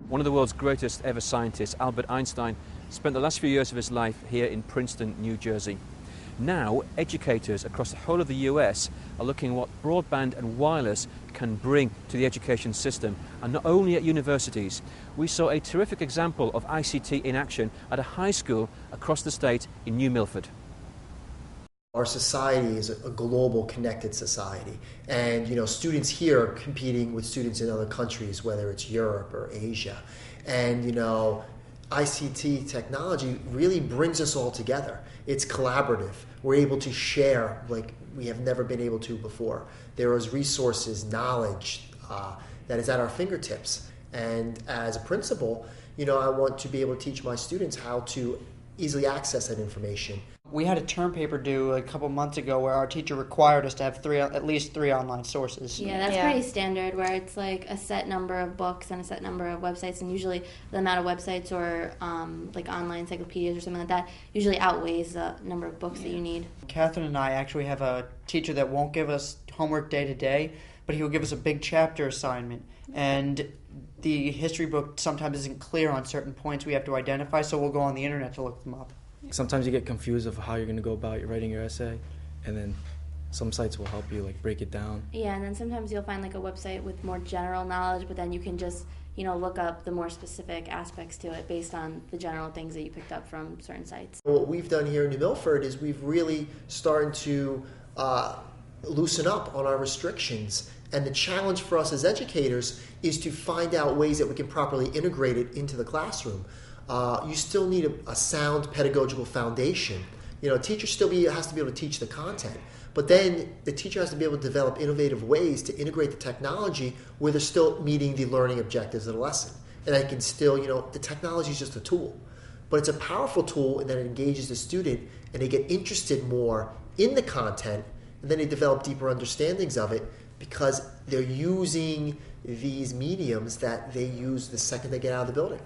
One of the world's greatest ever scientists, Albert Einstein, spent the last few years of his life here in Princeton, New Jersey. Now, educators across the whole of the US are looking at what broadband and wireless can bring to the education system, and not only at universities. We saw a terrific example of ICT in action at a high school across the state in New Milford. Our society is a global connected society, and students here are competing with students in other countries, whether it's Europe or Asia, and ICT technology really brings us all together. It's collaborative. We're able to share like we have never been able to before. There is resources, knowledge that is at our fingertips, and as a principal, I want to be able to teach my students how to easily access that information. We had a term paper due a couple months ago where our teacher required us to have at least three online sources. Yeah, that's pretty standard, where it's like a set number of books and a set number of websites, and usually the amount of websites or like online encyclopedias or something like that usually outweighs the number of books that you need. Catherine and I actually have a teacher that won't give us homework day to day, but he will give us a big chapter assignment, and the history book sometimes isn't clear on certain points we have to identify, so we'll go on the internet to look them up. Sometimes you get confused of how you're going to go about writing your essay, and then some sites will help you break it down. Yeah, and then sometimes you'll find a website with more general knowledge, but then you can just look up the more specific aspects to it based on the general things that you picked up from certain sites. What we've done here in New Milford is we've really started to loosen up on our restrictions. And the challenge for us as educators is to find out ways that we can properly integrate it into the classroom. You still need a sound pedagogical foundation. A teacher still has to be able to teach the content, but then the teacher has to be able to develop innovative ways to integrate the technology where they're still meeting the learning objectives of the lesson. And I can still, the technology is just a tool, but it's a powerful tool in that it engages the student and they get interested more in the content, and then they develop deeper understandings of it, because they're using these mediums that they use the second they get out of the building.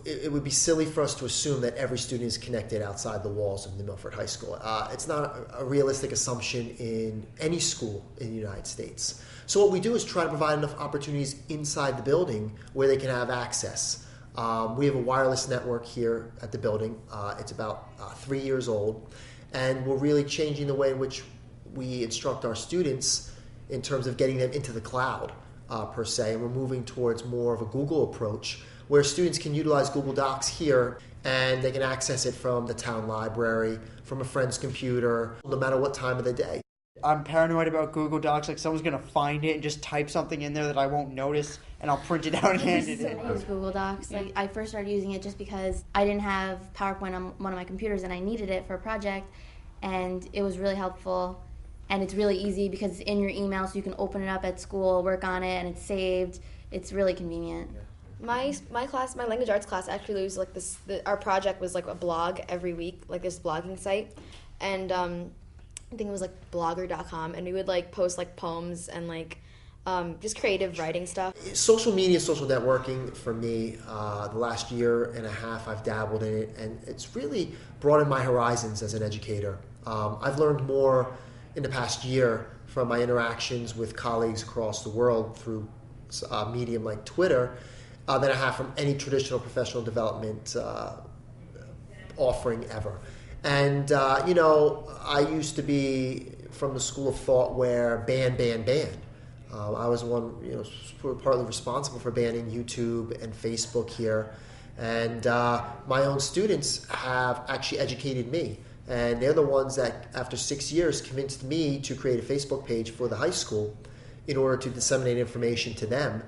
It would be silly for us to assume that every student is connected outside the walls of New Milford High School. It's not a realistic assumption in any school in the United States. So what we do is try to provide enough opportunities inside the building where they can have access. We have a wireless network here at the building. It's about 3 years old, and we're really changing the way in which we instruct our students in terms of getting them into the cloud, per se, and we're moving towards more of a Google approach, where students can utilize Google Docs here, and they can access it from the town library, from a friend's computer, no matter what time of the day. I'm paranoid about Google Docs, someone's going to find it and just type something in there that I won't notice, and I'll print it out and hand it in. I use Google Docs. I first started using it just because I didn't have PowerPoint on one of my computers, and I needed it for a project, and it was really helpful. And it's really easy because it's in your email, so you can open it up at school, work on it, and it's saved. It's really convenient. My class, my language arts class, actually was our project was a blog every week, this blogging site, and I think it was blogger.com, and we would post poems and just creative writing stuff. Social media, social networking for me, the last year and a half I've dabbled in it, and it's really broadened my horizons as an educator. I've learned more in the past year from my interactions with colleagues across the world through a medium like Twitter than I have from any traditional professional development offering ever. And, I used to be from the school of thought where ban. I was one, partly responsible for banning YouTube and Facebook here. And my own students have actually educated me. And they're the ones that, after 6 years, convinced me to create a Facebook page for the high school in order to disseminate information to them.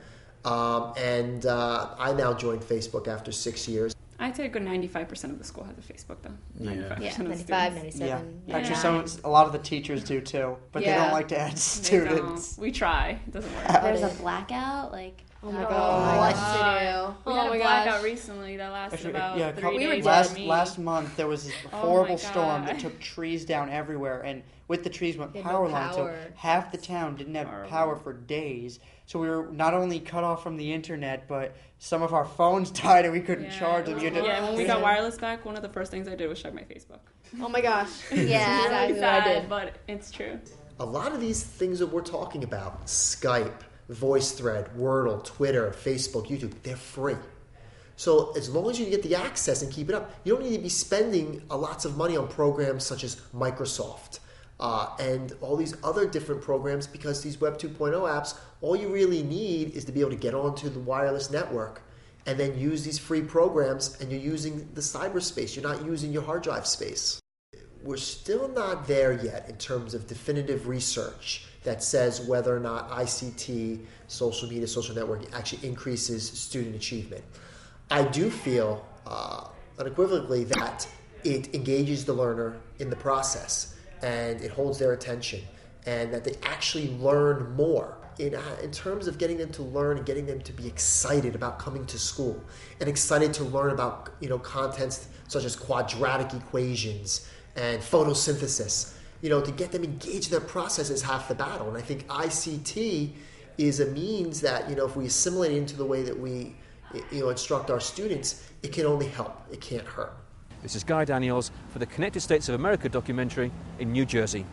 I now joined Facebook after 6 years. I'd say a good 95% of the school has a Facebook, though. 95% of the 95, students. 97. Yeah. Actually, a lot of the teachers do too, but they don't like to add students. We try. It doesn't work. There's a blackout, oh my god, what to do? We had a blackout recently that lasted about 3 days. Last month there was this horrible storm that took trees down everywhere, and with the trees went power lines, so half the town didn't have power for days. So we were not only cut off from the internet, but some of our phones died and we couldn't charge them. When we got wireless back, one of the first things I did was check my Facebook. Oh my gosh. Yeah, exactly what I did. But it's true. A lot of these things that we're talking about, Skype, VoiceThread, Wordle, Twitter, Facebook, YouTube, they're free. So as long as you get the access and keep it up, you don't need to be spending lots of money on programs such as Microsoft and all these other different programs, because these Web 2.0 apps, all you really need is to be able to get onto the wireless network and then use these free programs, and you're using the cyberspace. You're not using your hard drive space. We're still not there yet in terms of definitive research that says whether or not ICT, social media, social networking actually increases student achievement. I do feel unequivocally that it engages the learner in the process, and it holds their attention, and that they actually learn more in terms of getting them to learn and getting them to be excited about coming to school and excited to learn about contents such as quadratic equations and photosynthesis. To get them engaged in that process is half the battle. And I think ICT is a means that, if we assimilate it into the way that we instruct our students, it can only help. It can't hurt. This is Guy Daniels for the Connected States of America documentary in New Jersey.